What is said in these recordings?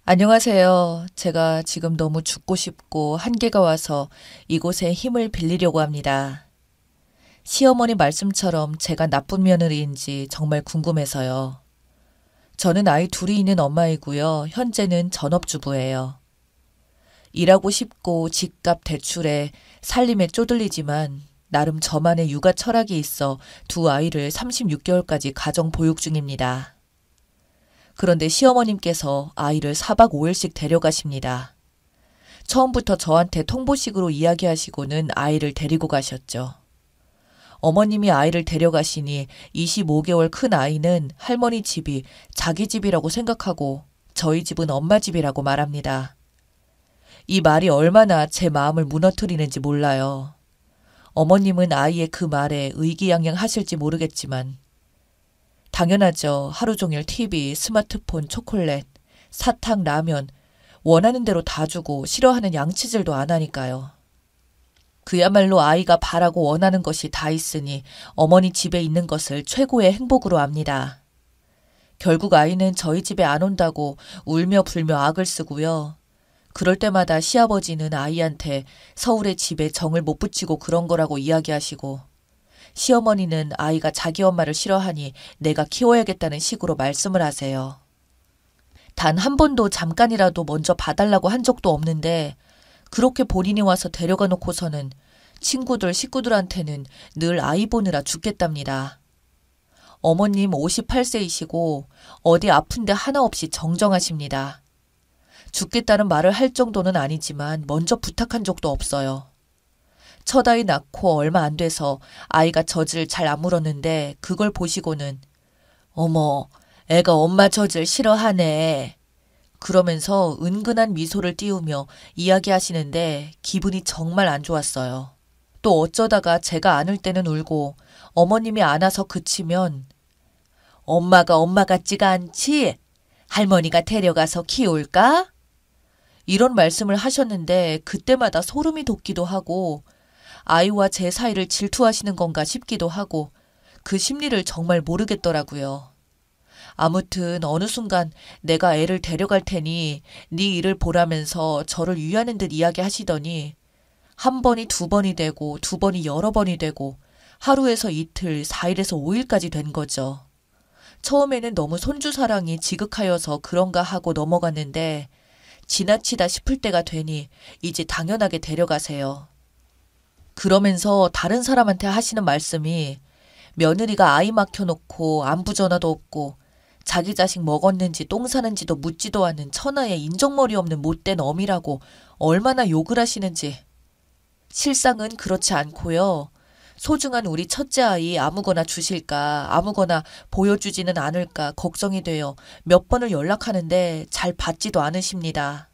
안녕하세요. 제가 지금 너무 죽고 싶고 한계가 와서 이곳에 힘을 빌리려고 합니다. 시어머니 말씀처럼 제가 나쁜 며느리인지 정말 궁금해서요. 저는 아이 둘이 있는 엄마이고요. 현재는 전업주부예요. 일하고 싶고 집값 대출에 살림에 쪼들리지만 나름 저만의 육아 철학이 있어 두 아이를 36개월까지 가정 보육 중입니다. 그런데 시어머님께서 아이를 4박 5일씩 데려가십니다. 처음부터 저한테 통보식으로 이야기하시고는 아이를 데리고 가셨죠. 어머님이 아이를 데려가시니 25개월 큰 아이는 할머니 집이 자기 집이라고 생각하고 저희 집은 엄마 집이라고 말합니다. 이 말이 얼마나 제 마음을 무너뜨리는지 몰라요. 어머님은 아이의 그 말에 의기양양하실지 모르겠지만 당연하죠. 하루 종일 TV, 스마트폰, 초콜릿, 사탕, 라면 원하는 대로 다 주고 싫어하는 양치질도 안 하니까요. 그야말로 아이가 바라고 원하는 것이 다 있으니 어머니 집에 있는 것을 최고의 행복으로 압니다. 결국 아이는 저희 집에 안 온다고 울며 불며 악을 쓰고요. 그럴 때마다 시아버지는 아이한테 서울의 집에 정을 못 붙이고 그런 거라고 이야기하시고 시어머니는 아이가 자기 엄마를 싫어하니 내가 키워야겠다는 식으로 말씀을 하세요. 단 한 번도 잠깐이라도 먼저 봐달라고 한 적도 없는데 그렇게 본인이 와서 데려가 놓고서는 친구들, 식구들한테는 늘 아이 보느라 죽겠답니다. 어머님 58세이시고 어디 아픈데 하나 없이 정정하십니다. 죽겠다는 말을 할 정도는 아니지만 먼저 부탁한 적도 없어요. 첫 아이 낳고 얼마 안 돼서 아이가 젖을 잘 안 물었는데 그걸 보시고는 어머, 애가 엄마 젖을 싫어하네. 그러면서 은근한 미소를 띄우며 이야기하시는데 기분이 정말 안 좋았어요. 또 어쩌다가 제가 안을 때는 울고 어머님이 안아서 그치면 엄마가 엄마 같지가 않지? 할머니가 데려가서 키울까? 이런 말씀을 하셨는데 그때마다 소름이 돋기도 하고 아이와 제 사이를 질투하시는 건가 싶기도 하고 그 심리를 정말 모르겠더라고요. 아무튼 어느 순간 내가 애를 데려갈 테니 네 일을 보라면서 저를 위하는 듯 이야기하시더니 한 번이 두 번이 되고 두 번이 여러 번이 되고 하루에서 이틀, 4일에서 5일까지 된 거죠. 처음에는 너무 손주 사랑이 지극하여서 그런가 하고 넘어갔는데 지나치다 싶을 때가 되니 이제 당연하게 데려가세요. 그러면서 다른 사람한테 하시는 말씀이 며느리가 아이 맡겨놓고 안부 전화도 없고 자기 자식 먹었는지 똥 사는지도 묻지도 않은 천하의 인정머리 없는 못된 어미라고 얼마나 욕을 하시는지. 실상은 그렇지 않고요. 소중한 우리 첫째 아이 아무거나 주실까 아무거나 보여주지는 않을까 걱정이 되어 몇 번을 연락하는데 잘 받지도 않으십니다.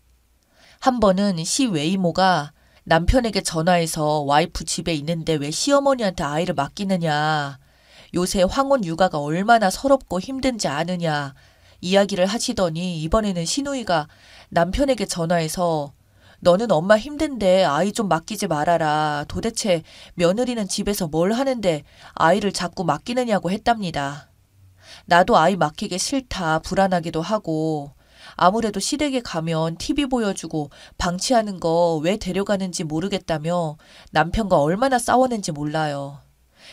한 번은 시외이모가 남편에게 전화해서 와이프 집에 있는데 왜 시어머니한테 아이를 맡기느냐. 요새 황혼 육아가 얼마나 서럽고 힘든지 아느냐. 이야기를 하시더니 이번에는 시누이가 남편에게 전화해서 너는 엄마 힘든데 아이 좀 맡기지 말아라. 도대체 며느리는 집에서 뭘 하는데 아이를 자꾸 맡기느냐고 했답니다. 나도 아이 맡기기 싫다. 불안하기도 하고 아무래도 시댁에 가면 TV 보여주고 방치하는 거 왜 데려가는지 모르겠다며 남편과 얼마나 싸웠는지 몰라요.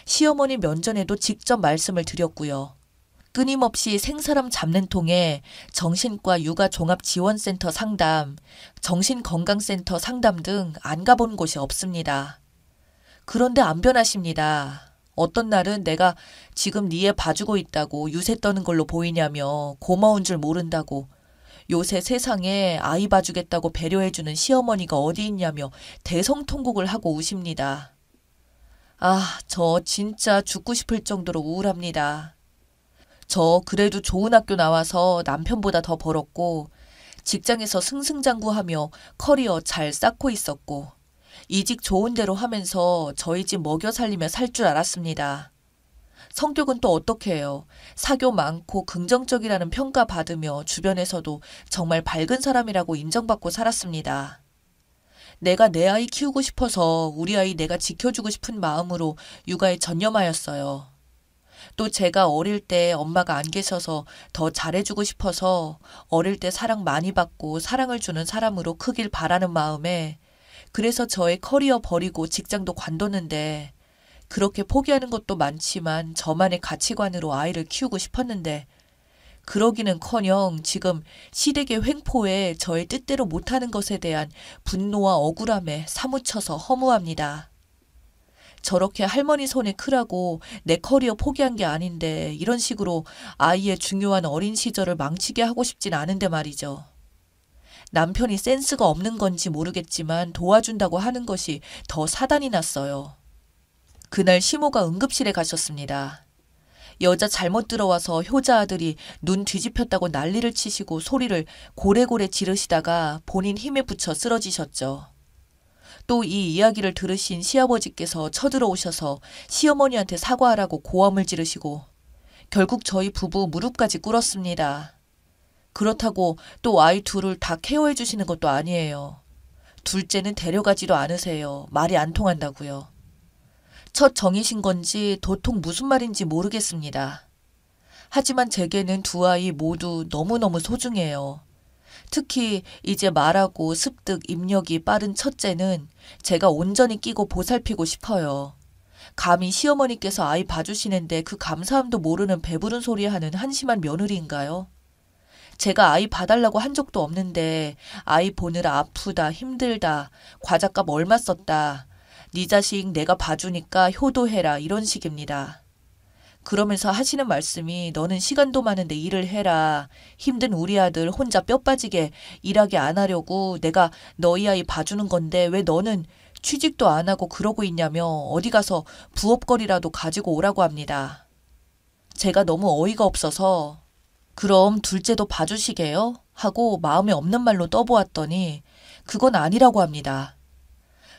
시어머니 면전에도 직접 말씀을 드렸고요. 끊임없이 생사람 잡는 통에 정신과 육아종합지원센터 상담, 정신건강센터 상담 등 안 가본 곳이 없습니다. 그런데 안 변하십니다. 어떤 날은 내가 지금 네 애 봐주고 있다고 유세 떠는 걸로 보이냐며 고마운 줄 모른다고 요새 세상에 아이 봐주겠다고 배려해주는 시어머니가 어디 있냐며 대성통곡을 하고 우십니다. 아, 저 진짜 죽고 싶을 정도로 우울합니다. 저 그래도 좋은 학교 나와서 남편보다 더 벌었고 직장에서 승승장구하며 커리어 잘 쌓고 있었고 이직 좋은 대로 하면서 저희 집 먹여 살리며 살 줄 알았습니다. 성격은 또 어떻게 해요? 사교 많고 긍정적이라는 평가 받으며 주변에서도 정말 밝은 사람이라고 인정받고 살았습니다. 내가 내 아이 키우고 싶어서 우리 아이 내가 지켜주고 싶은 마음으로 육아에 전념하였어요. 또 제가 어릴 때 엄마가 안 계셔서 더 잘해주고 싶어서 어릴 때 사랑 많이 받고 사랑을 주는 사람으로 크길 바라는 마음에 그래서 저의 커리어 버리고 직장도 관뒀는데 그렇게 포기하는 것도 많지만 저만의 가치관으로 아이를 키우고 싶었는데 그러기는커녕 지금 시댁의 횡포에 저의 뜻대로 못하는 것에 대한 분노와 억울함에 사무쳐서 허무합니다. 저렇게 할머니 손에 크라고 내 커리어 포기한 게 아닌데 이런 식으로 아이의 중요한 어린 시절을 망치게 하고 싶진 않은데 말이죠. 남편이 센스가 없는 건지 모르겠지만 도와준다고 하는 것이 더 사단이 났어요. 그날 시모가 응급실에 가셨습니다. 여자 잘못 들어와서 효자 아들이 눈 뒤집혔다고 난리를 치시고 소리를 고래고래 지르시다가 본인 힘에 부쳐 쓰러지셨죠. 또 이 이야기를 들으신 시아버지께서 쳐들어오셔서 시어머니한테 사과하라고 고함을 지르시고 결국 저희 부부 무릎까지 꿇었습니다. 그렇다고 또 아이 둘을 다 케어해 주시는 것도 아니에요. 둘째는 데려가지도 않으세요. 말이 안 통한다고요. 첫 정이신 건지 도통 무슨 말인지 모르겠습니다. 하지만 제게는 두 아이 모두 너무너무 소중해요. 특히 이제 말하고 습득, 입력이 빠른 첫째는 제가 온전히 끼고 보살피고 싶어요. 감히 시어머니께서 아이 봐주시는데 그 감사함도 모르는 배부른 소리 하는 한심한 며느리인가요? 제가 아이 봐달라고 한 적도 없는데 아이 보느라 아프다, 힘들다, 과자값 얼마 썼다, 네 자식 내가 봐주니까 효도해라 이런 식입니다. 그러면서 하시는 말씀이 너는 시간도 많은데 일을 해라. 힘든 우리 아들 혼자 뼈 빠지게 일하게 안 하려고 내가 너희 아이 봐주는 건데 왜 너는 취직도 안 하고 그러고 있냐며 어디 가서 부업거리라도 가지고 오라고 합니다. 제가 너무 어이가 없어서 그럼 둘째도 봐주시게요? 하고 마음에 없는 말로 떠보았더니 그건 아니라고 합니다.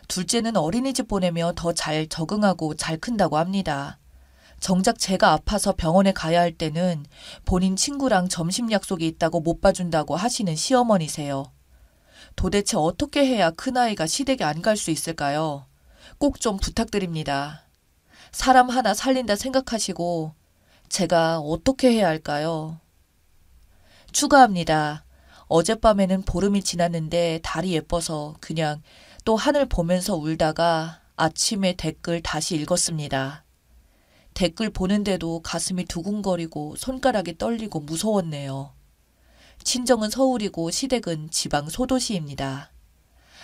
둘째는 어린이집 보내며 더 잘 적응하고 잘 큰다고 합니다. 정작 제가 아파서 병원에 가야 할 때는 본인 친구랑 점심 약속이 있다고 못 봐준다고 하시는 시어머니세요. 도대체 어떻게 해야 큰아이가 시댁에 안 갈 수 있을까요? 꼭 좀 부탁드립니다. 사람 하나 살린다 생각하시고 제가 어떻게 해야 할까요? 추가합니다. 어젯밤에는 보름이 지났는데 달이 예뻐서 그냥 또 하늘 보면서 울다가 아침에 댓글 다시 읽었습니다. 댓글 보는데도 가슴이 두근거리고 손가락이 떨리고 무서웠네요. 친정은 서울이고 시댁은 지방 소도시입니다.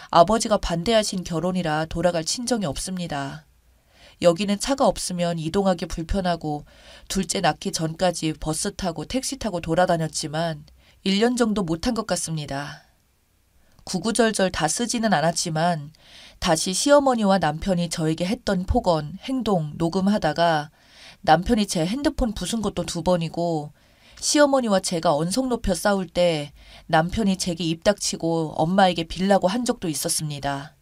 아버지가 반대하신 결혼이라 돌아갈 친정이 없습니다. 여기는 차가 없으면 이동하기 불편하고 둘째 낳기 전까지 버스 타고 택시 타고 돌아다녔지만 1년 정도 못한 것 같습니다. 구구절절 다 쓰지는 않았지만 다시 시어머니와 남편이 저에게 했던 폭언, 행동, 녹음하다가 남편이 제 핸드폰 부순 것도 2번이고 시어머니와 제가 언성 높여 싸울 때 남편이 제게 입 닥치고 엄마에게 빌라고 한 적도 있었습니다.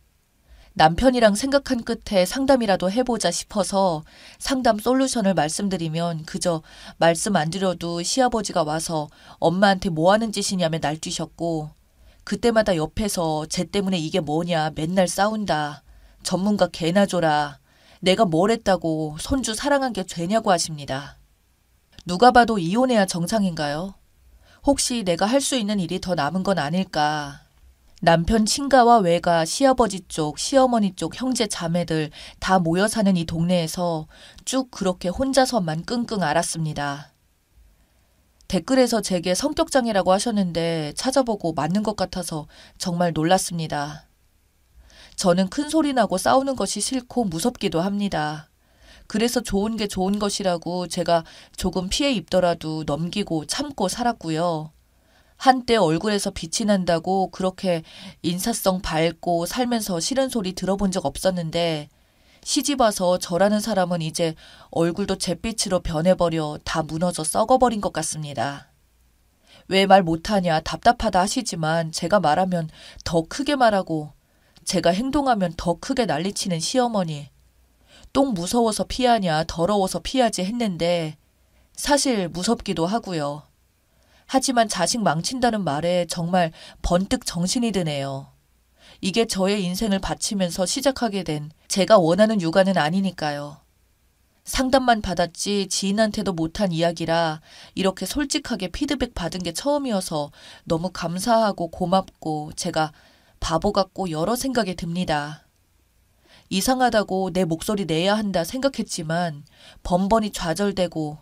남편이랑 생각한 끝에 상담이라도 해보자 싶어서 상담 솔루션을 말씀드리면 그저 말씀 안 드려도 시아버지가 와서 엄마한테 뭐 하는 짓이냐며 날뛰셨고 그때마다 옆에서 쟤 때문에 이게 뭐냐 맨날 싸운다. 전문가 개나 줘라. 내가 뭘 했다고 손주 사랑한 게 죄냐고 하십니다. 누가 봐도 이혼해야 정상인가요? 혹시 내가 할 수 있는 일이 더 남은 건 아닐까. 남편 친가와 외가, 시아버지 쪽, 시어머니 쪽 형제 자매들 다 모여 사는 이 동네에서 쭉 그렇게 혼자서만 끙끙 앓았습니다. 댓글에서 제게 성격장애라고 하셨는데 찾아보고 맞는 것 같아서 정말 놀랐습니다. 저는 큰 소리 나고 싸우는 것이 싫고 무섭기도 합니다. 그래서 좋은 게 좋은 것이라고 제가 조금 피해 입더라도 넘기고 참고 살았고요. 한때 얼굴에서 빛이 난다고 그렇게 인사성 밝고 살면서 싫은 소리 들어본 적 없었는데 시집 와서 저라는 사람은 이제 얼굴도 잿빛으로 변해버려 다 무너져 썩어버린 것 같습니다. 왜 말 못하냐 답답하다 하시지만 제가 말하면 더 크게 말하고 제가 행동하면 더 크게 난리치는 시어머니. 똥 무서워서 피하냐 더러워서 피하지 했는데 사실 무섭기도 하고요. 하지만 자식 망친다는 말에 정말 번뜩 정신이 드네요. 이게 저의 인생을 바치면서 시작하게 된 제가 원하는 육아는 아니니까요. 상담만 받았지 지인한테도 못한 이야기라 이렇게 솔직하게 피드백 받은 게 처음이어서 너무 감사하고 고맙고 제가 바보 같고 여러 생각이 듭니다. 이상하다고 내 목소리 내야 한다 생각했지만 번번이 좌절되고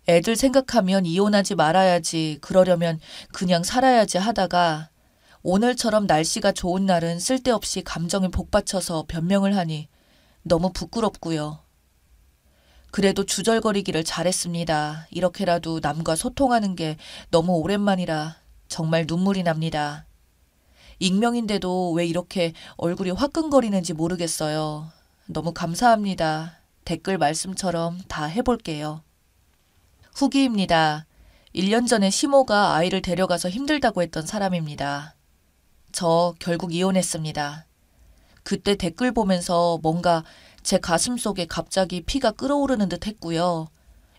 애들 생각하면 이혼하지 말아야지, 그러려면 그냥 살아야지 하다가 오늘처럼 날씨가 좋은 날은 쓸데없이 감정에 복받쳐서 변명을 하니 너무 부끄럽고요. 그래도 주절거리기를 잘했습니다. 이렇게라도 남과 소통하는 게 너무 오랜만이라 정말 눈물이 납니다. 익명인데도 왜 이렇게 얼굴이 화끈거리는지 모르겠어요. 너무 감사합니다. 댓글 말씀처럼 다 해볼게요. 후기입니다. 1년 전에 시모가 아이를 데려가서 힘들다고 했던 사람입니다. 저 결국 이혼했습니다. 그때 댓글 보면서 뭔가 제 가슴 속에 갑자기 피가 끓어오르는 듯 했고요.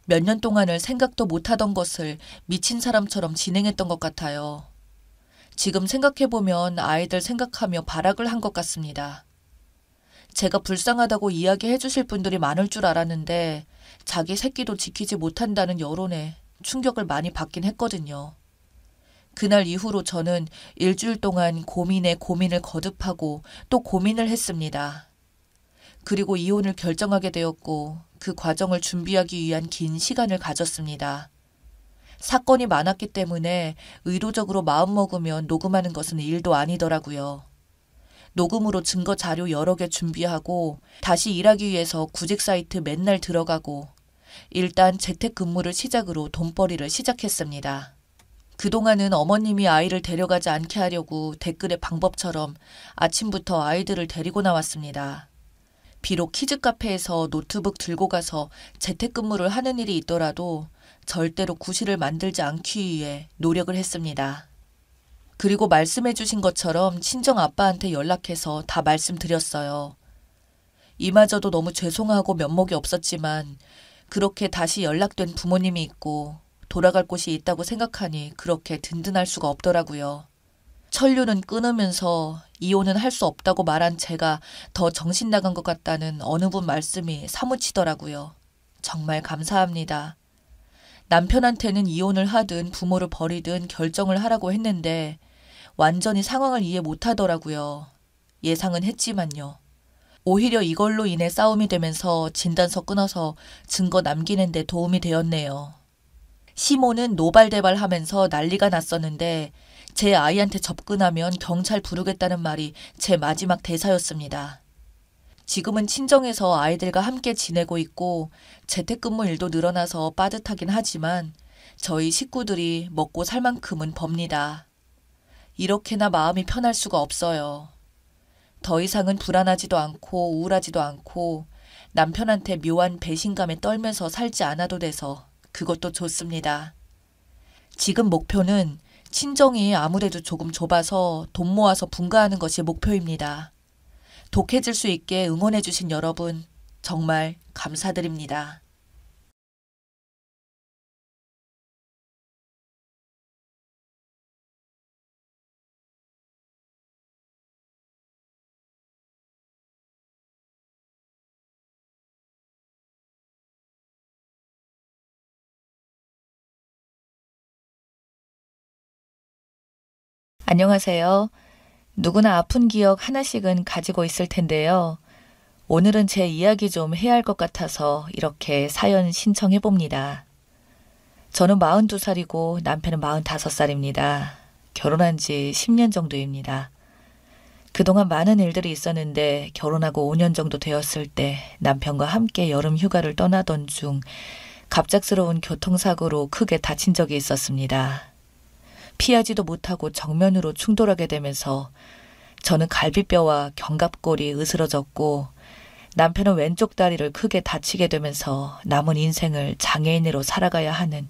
몇 년 동안을 생각도 못하던 것을 미친 사람처럼 진행했던 것 같아요. 지금 생각해보면 아이들 생각하며 발악을 한 것 같습니다. 제가 불쌍하다고 이야기해 주실 분들이 많을 줄 알았는데 자기 새끼도 지키지 못한다는 여론에 충격을 많이 받긴 했거든요. 그날 이후로 저는 일주일 동안 고민에 고민을 거듭하고 또 고민을 했습니다. 그리고 이혼을 결정하게 되었고 그 과정을 준비하기 위한 긴 시간을 가졌습니다. 사건이 많았기 때문에 의도적으로 마음먹으면 녹음하는 것은 일도 아니더라고요. 녹음으로 증거 자료 여러 개 준비하고 다시 일하기 위해서 구직 사이트 맨날 들어가고 일단 재택근무를 시작으로 돈벌이를 시작했습니다. 그동안은 어머님이 아이를 데려가지 않게 하려고 댓글의 방법처럼 아침부터 아이들을 데리고 나왔습니다. 비록 키즈카페에서 노트북 들고 가서 재택근무를 하는 일이 있더라도 절대로 구실을 만들지 않기 위해 노력을 했습니다. 그리고 말씀해 주신 것처럼 친정 아빠한테 연락해서 다 말씀드렸어요. 이마저도 너무 죄송하고 면목이 없었지만 그렇게 다시 연락된 부모님이 있고 돌아갈 곳이 있다고 생각하니 그렇게 든든할 수가 없더라고요. 천류는 끊으면서 이혼은 할 수 없다고 말한 제가 더 정신 나간 것 같다는 어느 분 말씀이 사무치더라고요. 정말 감사합니다. 남편한테는 이혼을 하든 부모를 버리든 결정을 하라고 했는데 완전히 상황을 이해 못하더라고요. 예상은 했지만요. 오히려 이걸로 인해 싸움이 되면서 진단서 끊어서 증거 남기는 데 도움이 되었네요. 시모는 노발대발하면서 난리가 났었는데 제 아이한테 접근하면 경찰 부르겠다는 말이 제 마지막 대사였습니다. 지금은 친정에서 아이들과 함께 지내고 있고 재택근무 일도 늘어나서 빠듯하긴 하지만 저희 식구들이 먹고 살 만큼은 법니다. 이렇게나 마음이 편할 수가 없어요. 더 이상은 불안하지도 않고 우울하지도 않고 남편한테 묘한 배신감에 떨면서 살지 않아도 돼서 그것도 좋습니다. 지금 목표는 친정이 아무래도 조금 좁아서 돈 모아서 분가하는 것이 목표입니다. 독해질 수 있게 응원해 주신 여러분 정말 감사드립니다. 안녕하세요. 누구나 아픈 기억 하나씩은 가지고 있을 텐데요. 오늘은 제 이야기 좀 해야 할 것 같아서 이렇게 사연 신청해 봅니다. 저는 42살이고 남편은 45살입니다. 결혼한 지 10년 정도입니다. 그동안 많은 일들이 있었는데 결혼하고 5년 정도 되었을 때 남편과 함께 여름 휴가를 떠나던 중 갑작스러운 교통사고로 크게 다친 적이 있었습니다. 피하지도 못하고 정면으로 충돌하게 되면서 저는 갈비뼈와 견갑골이 으스러졌고 남편은 왼쪽 다리를 크게 다치게 되면서 남은 인생을 장애인으로 살아가야 하는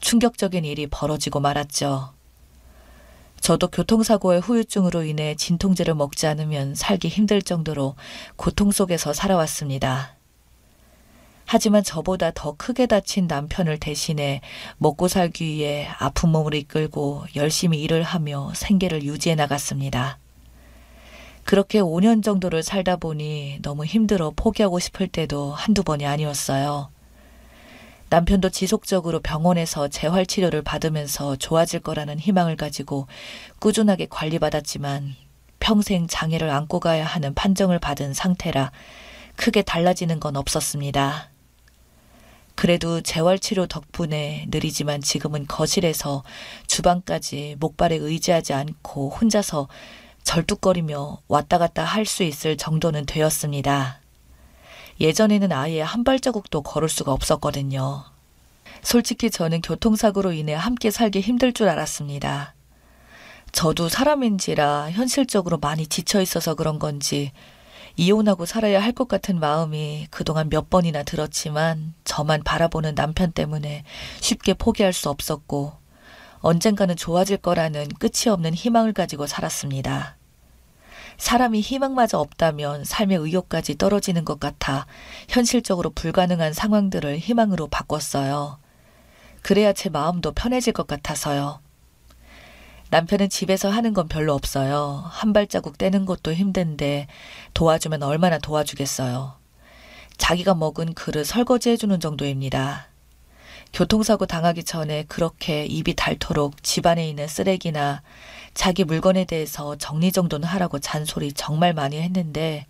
충격적인 일이 벌어지고 말았죠. 저도 교통사고의 후유증으로 인해 진통제를 먹지 않으면 살기 힘들 정도로 고통 속에서 살아왔습니다. 하지만 저보다 더 크게 다친 남편을 대신해 먹고 살기 위해 아픈 몸을 이끌고 열심히 일을 하며 생계를 유지해 나갔습니다. 그렇게 5년 정도를 살다 보니 너무 힘들어 포기하고 싶을 때도 한두 번이 아니었어요. 남편도 지속적으로 병원에서 재활치료를 받으면서 좋아질 거라는 희망을 가지고 꾸준하게 관리받았지만 평생 장애를 안고 가야 하는 판정을 받은 상태라 크게 달라지는 건 없었습니다. 그래도 재활치료 덕분에 느리지만 지금은 거실에서 주방까지 목발에 의지하지 않고 혼자서 절뚝거리며 왔다 갔다 할 수 있을 정도는 되었습니다. 예전에는 아예 한 발자국도 걸을 수가 없었거든요. 솔직히 저는 교통사고로 인해 함께 살기 힘들 줄 알았습니다. 저도 사람인지라 현실적으로 많이 지쳐 있어서 그런 건지 이혼하고 살아야 할 것 같은 마음이 그동안 몇 번이나 들었지만 저만 바라보는 남편 때문에 쉽게 포기할 수 없었고 언젠가는 좋아질 거라는 끝이 없는 희망을 가지고 살았습니다. 사람이 희망마저 없다면 삶의 의욕까지 떨어지는 것 같아 현실적으로 불가능한 상황들을 희망으로 바꿨어요. 그래야 제 마음도 편해질 것 같아서요. 남편은 집에서 하는 건 별로 없어요. 한 발자국 떼는 것도 힘든데 도와주면 얼마나 도와주겠어요. 자기가 먹은 그릇 설거지해주는 정도입니다. 교통사고 당하기 전에 그렇게 입이 닳도록 집안에 있는 쓰레기나 자기 물건에 대해서 정리정돈을 하라고 잔소리 정말 많이 했는데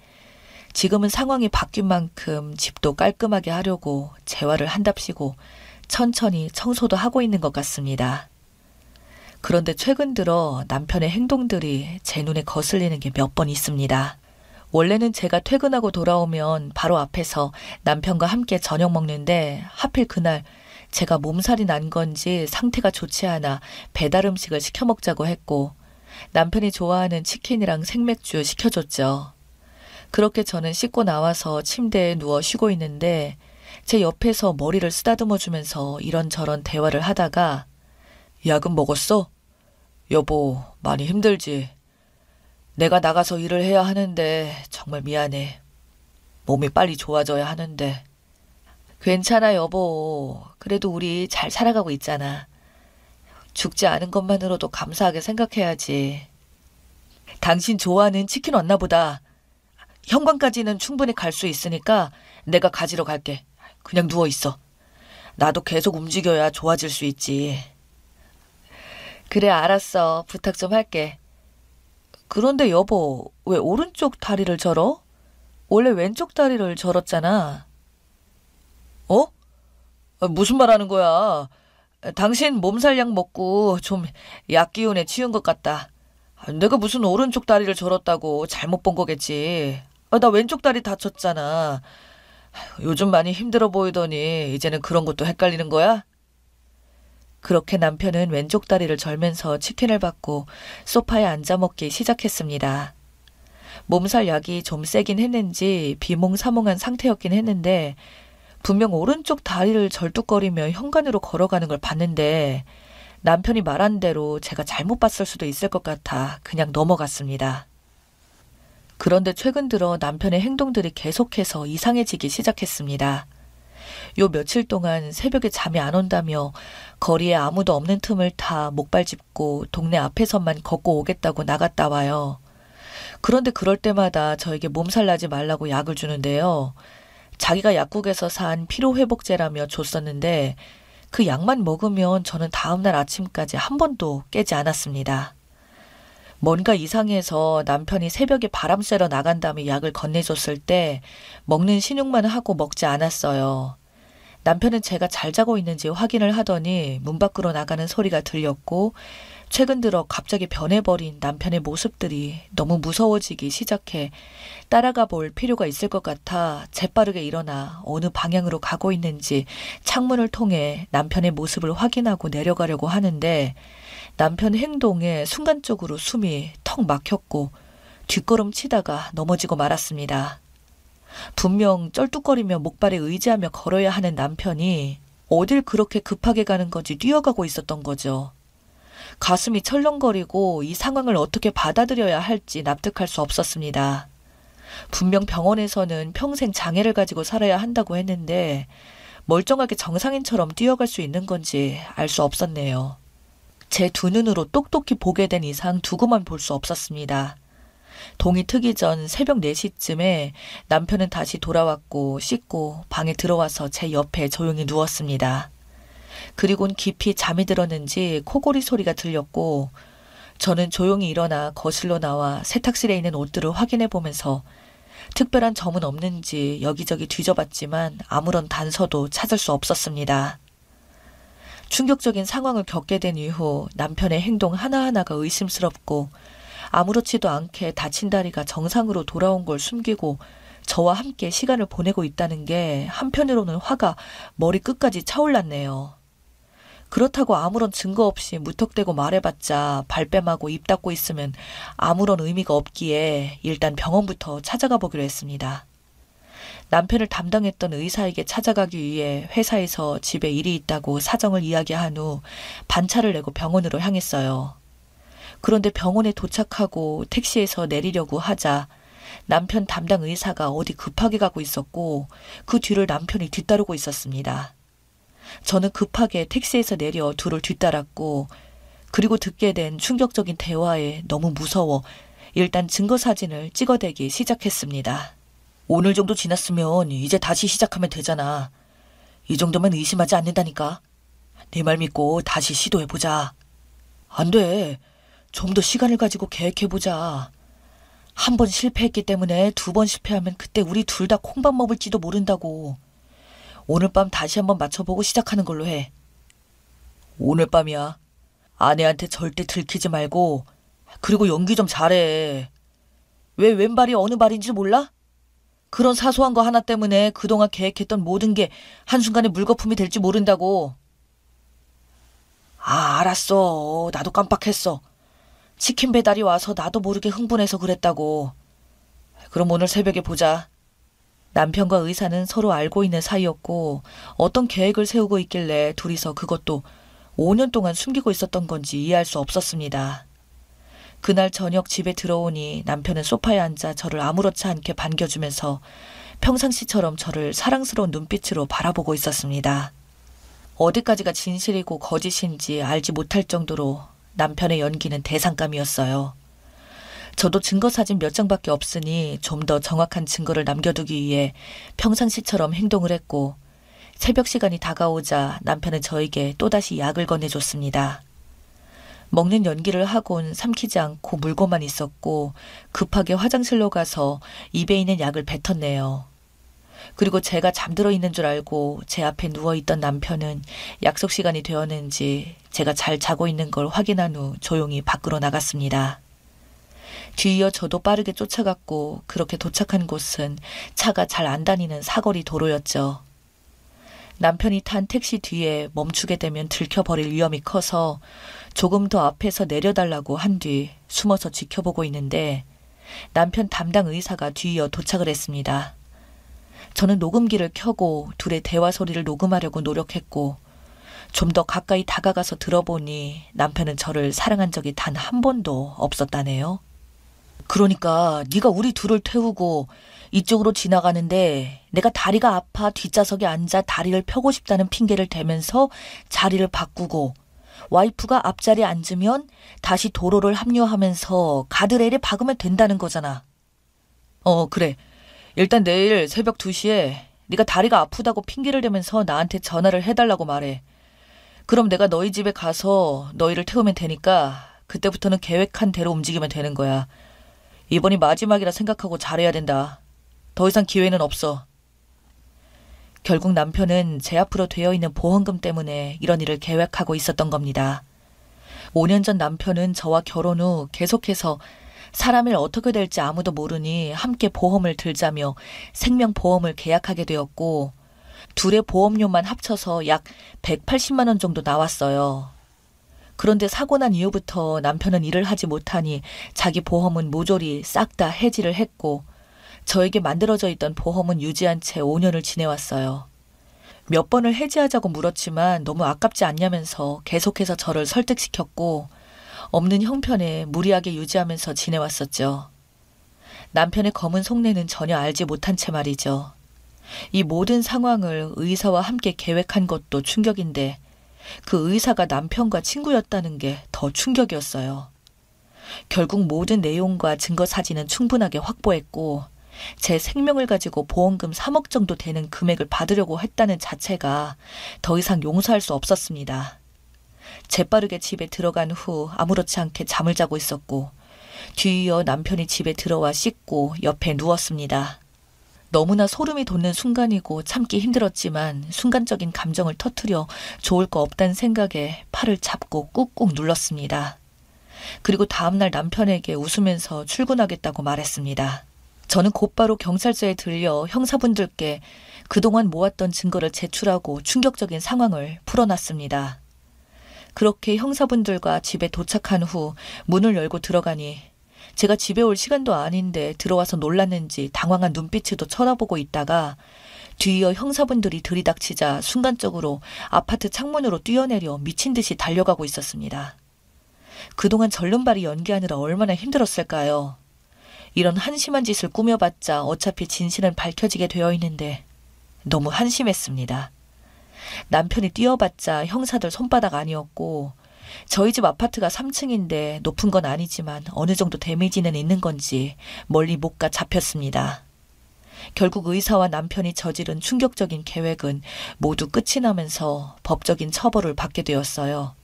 지금은 상황이 바뀐 만큼 집도 깔끔하게 하려고 재활을 한답시고 천천히 청소도 하고 있는 것 같습니다. 그런데 최근 들어 남편의 행동들이 제 눈에 거슬리는 게 몇 번 있습니다. 원래는 제가 퇴근하고 돌아오면 바로 앞에서 남편과 함께 저녁 먹는데 하필 그날 제가 몸살이 난 건지 상태가 좋지 않아 배달 음식을 시켜 먹자고 했고 남편이 좋아하는 치킨이랑 생맥주 시켜줬죠. 그렇게 저는 씻고 나와서 침대에 누워 쉬고 있는데 제 옆에서 머리를 쓰다듬어 주면서 이런저런 대화를 하다가 약은 먹었어? 여보, 많이 힘들지? 내가 나가서 일을 해야 하는데 정말 미안해. 몸이 빨리 좋아져야 하는데. 괜찮아, 여보. 그래도 우리 잘 살아가고 있잖아. 죽지 않은 것만으로도 감사하게 생각해야지. 당신 좋아하는 치킨 왔나 보다. 현관까지는 충분히 갈 수 있으니까 내가 가지러 갈게. 그냥 누워있어. 나도 계속 움직여야 좋아질 수 있지. 그래, 알았어. 부탁 좀 할게. 그런데 여보, 왜 오른쪽 다리를 절어? 원래 왼쪽 다리를 절었잖아. 어? 무슨 말 하는 거야? 당신 몸살약 먹고 좀 약 기운에 치운 것 같다. 내가 무슨 오른쪽 다리를 절었다고 잘못 본 거겠지. 나 왼쪽 다리 다쳤잖아. 요즘 많이 힘들어 보이더니 이제는 그런 것도 헷갈리는 거야? 그렇게 남편은 왼쪽 다리를 절면서 치킨을 받고 소파에 앉아 먹기 시작했습니다. 몸살 약이 좀 세긴 했는지 비몽사몽한 상태였긴 했는데 분명 오른쪽 다리를 절뚝거리며 현관으로 걸어가는 걸 봤는데 남편이 말한 대로 제가 잘못 봤을 수도 있을 것 같아 그냥 넘어갔습니다. 그런데 최근 들어 남편의 행동들이 계속해서 이상해지기 시작했습니다. 요 며칠 동안 새벽에 잠이 안 온다며 거리에 아무도 없는 틈을 타 목발 짚고 동네 앞에서만 걷고 오겠다고 나갔다 와요. 그런데 그럴 때마다 저에게 몸살 나지 말라고 약을 주는데요. 자기가 약국에서 산 피로회복제라며 줬었는데 그 약만 먹으면 저는 다음날 아침까지 한 번도 깨지 않았습니다. 뭔가 이상해서 남편이 새벽에 바람 쐬러 나간 다음에 약을 건네줬을 때 먹는 신용만 하고 먹지 않았어요. 남편은 제가 잘 자고 있는지 확인을 하더니 문 밖으로 나가는 소리가 들렸고 최근 들어 갑자기 변해버린 남편의 모습들이 너무 무서워지기 시작해 따라가 볼 필요가 있을 것 같아 재빠르게 일어나 어느 방향으로 가고 있는지 창문을 통해 남편의 모습을 확인하고 내려가려고 하는데 남편 행동에 순간적으로 숨이 턱 막혔고 뒷걸음 치다가 넘어지고 말았습니다. 분명 쩔뚝거리며 목발에 의지하며 걸어야 하는 남편이 어딜 그렇게 급하게 가는 건지 뛰어가고 있었던 거죠. 가슴이 철렁거리고 이 상황을 어떻게 받아들여야 할지 납득할 수 없었습니다. 분명 병원에서는 평생 장애를 가지고 살아야 한다고 했는데 멀쩡하게 정상인처럼 뛰어갈 수 있는 건지 알 수 없었네요. 제 두 눈으로 똑똑히 보게 된 이상 두고만 볼 수 없었습니다. 동이 트기 전 새벽 4시쯤에 남편은 다시 돌아왔고 씻고 방에 들어와서 제 옆에 조용히 누웠습니다. 그리곤 깊이 잠이 들었는지 코골이 소리가 들렸고 저는 조용히 일어나 거실로 나와 세탁실에 있는 옷들을 확인해 보면서 특별한 점은 없는지 여기저기 뒤져봤지만 아무런 단서도 찾을 수 없었습니다. 충격적인 상황을 겪게 된 이후 남편의 행동 하나하나가 의심스럽고 아무렇지도 않게 다친 다리가 정상으로 돌아온 걸 숨기고 저와 함께 시간을 보내고 있다는 게 한편으로는 화가 머리 끝까지 차올랐네요. 그렇다고 아무런 증거 없이 무턱대고 말해봤자 발뺌하고 입 닫고 있으면 아무런 의미가 없기에 일단 병원부터 찾아가 보기로 했습니다. 남편을 담당했던 의사에게 찾아가기 위해 회사에서 집에 일이 있다고 사정을 이야기한 후 반차를 내고 병원으로 향했어요. 그런데 병원에 도착하고 택시에서 내리려고 하자 남편 담당 의사가 어디 급하게 가고 있었고 그 뒤를 남편이 뒤따르고 있었습니다. 저는 급하게 택시에서 내려 둘을 뒤따랐고 그리고 듣게 된 충격적인 대화에 너무 무서워 일단 증거사진을 찍어대기 시작했습니다. 오늘 정도 지났으면 이제 다시 시작하면 되잖아. 이 정도면 의심하지 않는다니까. 내 말 믿고 다시 시도해보자. 안 돼. 좀 더 시간을 가지고 계획해보자. 한 번 실패했기 때문에 2번 실패하면 그때 우리 둘 다 콩밥 먹을지도 모른다고. 오늘 밤 다시 한번 맞춰보고 시작하는 걸로 해. 오늘 밤이야. 아내한테 절대 들키지 말고 그리고 연기 좀 잘해. 왜 왼발이 어느 발인지 몰라? 그런 사소한 거 하나 때문에 그동안 계획했던 모든 게 한순간에 물거품이 될지 모른다고. 아, 알았어. 나도 깜빡했어. 치킨 배달이 와서 나도 모르게 흥분해서 그랬다고. 그럼 오늘 새벽에 보자. 남편과 의사는 서로 알고 있는 사이였고 어떤 계획을 세우고 있길래 둘이서 그것도 5년 동안 숨기고 있었던 건지 이해할 수 없었습니다. 그날 저녁 집에 들어오니 남편은 소파에 앉아 저를 아무렇지 않게 반겨주면서 평상시처럼 저를 사랑스러운 눈빛으로 바라보고 있었습니다. 어디까지가 진실이고 거짓인지 알지 못할 정도로 남편의 연기는 대상감이었어요. 저도 증거사진 몇 장밖에 없으니 좀 더 정확한 증거를 남겨두기 위해 평상시처럼 행동을 했고 새벽 시간이 다가오자 남편은 저에게 또다시 약을 건네줬습니다. 먹는 연기를 하곤 삼키지 않고 물고만 있었고 급하게 화장실로 가서 입에 있는 약을 뱉었네요. 그리고 제가 잠들어 있는 줄 알고 제 앞에 누워있던 남편은 약속 시간이 되었는지 제가 잘 자고 있는 걸 확인한 후 조용히 밖으로 나갔습니다. 뒤이어 저도 빠르게 쫓아갔고 그렇게 도착한 곳은 차가 잘 안 다니는 사거리 도로였죠. 남편이 탄 택시 뒤에 멈추게 되면 들켜버릴 위험이 커서 조금 더 앞에서 내려달라고 한 뒤 숨어서 지켜보고 있는데 남편 담당 의사가 뒤이어 도착을 했습니다. 저는 녹음기를 켜고 둘의 대화 소리를 녹음하려고 노력했고 좀 더 가까이 다가가서 들어보니 남편은 저를 사랑한 적이 단 한 번도 없었다네요. 그러니까 네가 우리 둘을 태우고 이쪽으로 지나가는데 내가 다리가 아파 뒷좌석에 앉아 다리를 펴고 싶다는 핑계를 대면서 자리를 바꾸고 와이프가 앞자리에 앉으면 다시 도로를 합류하면서 가드레일에 박으면 된다는 거잖아. 그래. 일단 내일 새벽 2시에 네가 다리가 아프다고 핑계를 대면서 나한테 전화를 해달라고 말해. 그럼 내가 너희 집에 가서 너희를 태우면 되니까 그때부터는 계획한 대로 움직이면 되는 거야. 이번이 마지막이라 생각하고 잘해야 된다. 더 이상 기회는 없어. 결국 남편은 제 앞으로 되어 있는 보험금 때문에 이런 일을 계획하고 있었던 겁니다. 5년 전 남편은 저와 결혼 후 계속해서 사람을 어떻게 될지 아무도 모르니 함께 보험을 들자며 생명보험을 계약하게 되었고 둘의 보험료만 합쳐서 약 180만 원 정도 나왔어요. 그런데 사고 난 이후부터 남편은 일을 하지 못하니 자기 보험은 모조리 싹 다 해지를 했고 저에게 만들어져 있던 보험은 유지한 채 5년을 지내왔어요. 몇 번을 해지하자고 물었지만 너무 아깝지 않냐면서 계속해서 저를 설득시켰고 없는 형편에 무리하게 유지하면서 지내왔었죠. 남편의 검은 속내는 전혀 알지 못한 채 말이죠. 이 모든 상황을 의사와 함께 계획한 것도 충격인데 그 의사가 남편과 친구였다는 게 더 충격이었어요. 결국 모든 내용과 증거 사진은 충분하게 확보했고 제 생명을 가지고 보험금 3억 정도 되는 금액을 받으려고 했다는 자체가 더 이상 용서할 수 없었습니다. 재빠르게 집에 들어간 후 아무렇지 않게 잠을 자고 있었고 뒤이어 남편이 집에 들어와 씻고 옆에 누웠습니다. 너무나 소름이 돋는 순간이고 참기 힘들었지만 순간적인 감정을 터뜨려 좋을 거 없다는 생각에 팔을 잡고 꾹꾹 눌렀습니다. 그리고 다음날 남편에게 웃으면서 출근하겠다고 말했습니다. 저는 곧바로 경찰서에 들려 형사분들께 그동안 모았던 증거를 제출하고 충격적인 상황을 풀어놨습니다. 그렇게 형사분들과 집에 도착한 후 문을 열고 들어가니 제가 집에 올 시간도 아닌데 들어와서 놀랐는지 당황한 눈빛으로 쳐다보고 있다가 뒤이어 형사분들이 들이닥치자 순간적으로 아파트 창문으로 뛰어내려 미친 듯이 달려가고 있었습니다. 그동안 절름발이 연기하느라 얼마나 힘들었을까요? 이런 한심한 짓을 꾸며봤자 어차피 진실은 밝혀지게 되어 있는데 너무 한심했습니다. 남편이 뛰어봤자 형사들 손바닥 아니었고 저희 집 아파트가 3층인데 높은 건 아니지만 어느 정도 데미지는 있는 건지 멀리 못 가 잡혔습니다. 결국 의사와 남편이 저지른 충격적인 계획은 모두 끝이 나면서 법적인 처벌을 받게 되었어요.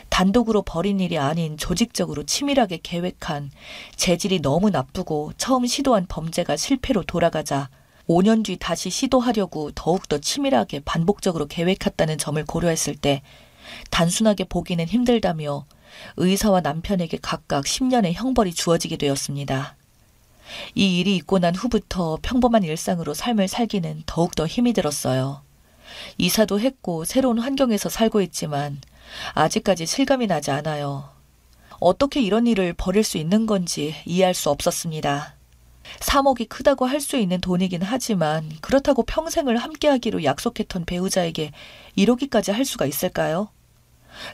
단독으로 벌인 일이 아닌 조직적으로 치밀하게 계획한 재질이 너무 나쁘고 처음 시도한 범죄가 실패로 돌아가자 5년 뒤 다시 시도하려고 더욱더 치밀하게 반복적으로 계획했다는 점을 고려했을 때 단순하게 보기는 힘들다며 의사와 남편에게 각각 10년의 형벌이 주어지게 되었습니다. 이 일이 있고 난 후부터 평범한 일상으로 삶을 살기는 더욱더 힘이 들었어요. 이사도 했고 새로운 환경에서 살고 있지만 아직까지 실감이 나지 않아요. 어떻게 이런 일을 벌일 수 있는 건지 이해할 수 없었습니다. 3억이 크다고 할 수 있는 돈이긴 하지만 그렇다고 평생을 함께하기로 약속했던 배우자에게 이러기까지 할 수가 있을까요?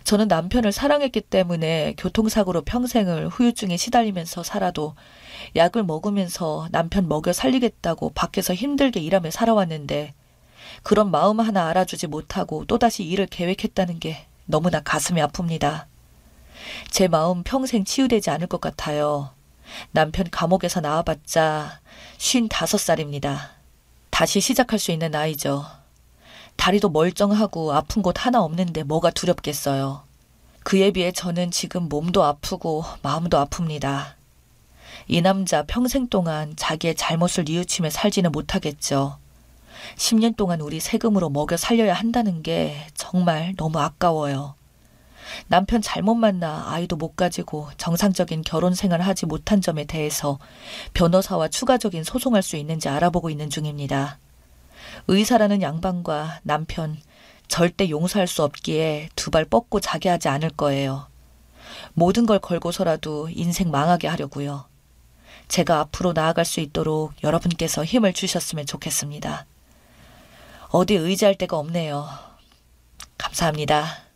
저는 남편을 사랑했기 때문에 교통사고로 평생을 후유증에 시달리면서 살아도 약을 먹으면서 남편 먹여 살리겠다고 밖에서 힘들게 일하며 살아왔는데 그런 마음 하나 알아주지 못하고 또다시 일을 계획했다는 게 너무나 가슴이 아픕니다. 제 마음 평생 치유되지 않을 것 같아요. 남편 감옥에서 나와봤자 55살입니다. 다시 시작할 수 있는 나이죠. 다리도 멀쩡하고 아픈 곳 하나 없는데 뭐가 두렵겠어요. 그에 비해 저는 지금 몸도 아프고 마음도 아픕니다. 이 남자 평생 동안 자기의 잘못을 뉘우치며 살지는 못하겠죠. 10년 동안 우리 세금으로 먹여 살려야 한다는 게 정말 너무 아까워요. 남편 잘못 만나 아이도 못 가지고 정상적인 결혼 생활을 하지 못한 점에 대해서 변호사와 추가적인 소송할 수 있는지 알아보고 있는 중입니다. 의사라는 양반과 남편 절대 용서할 수 없기에 두 발 뻗고 자게 하지 않을 거예요. 모든 걸 걸고서라도 인생 망하게 하려고요. 제가 앞으로 나아갈 수 있도록 여러분께서 힘을 주셨으면 좋겠습니다. 어디 의지할 데가 없네요. 감사합니다.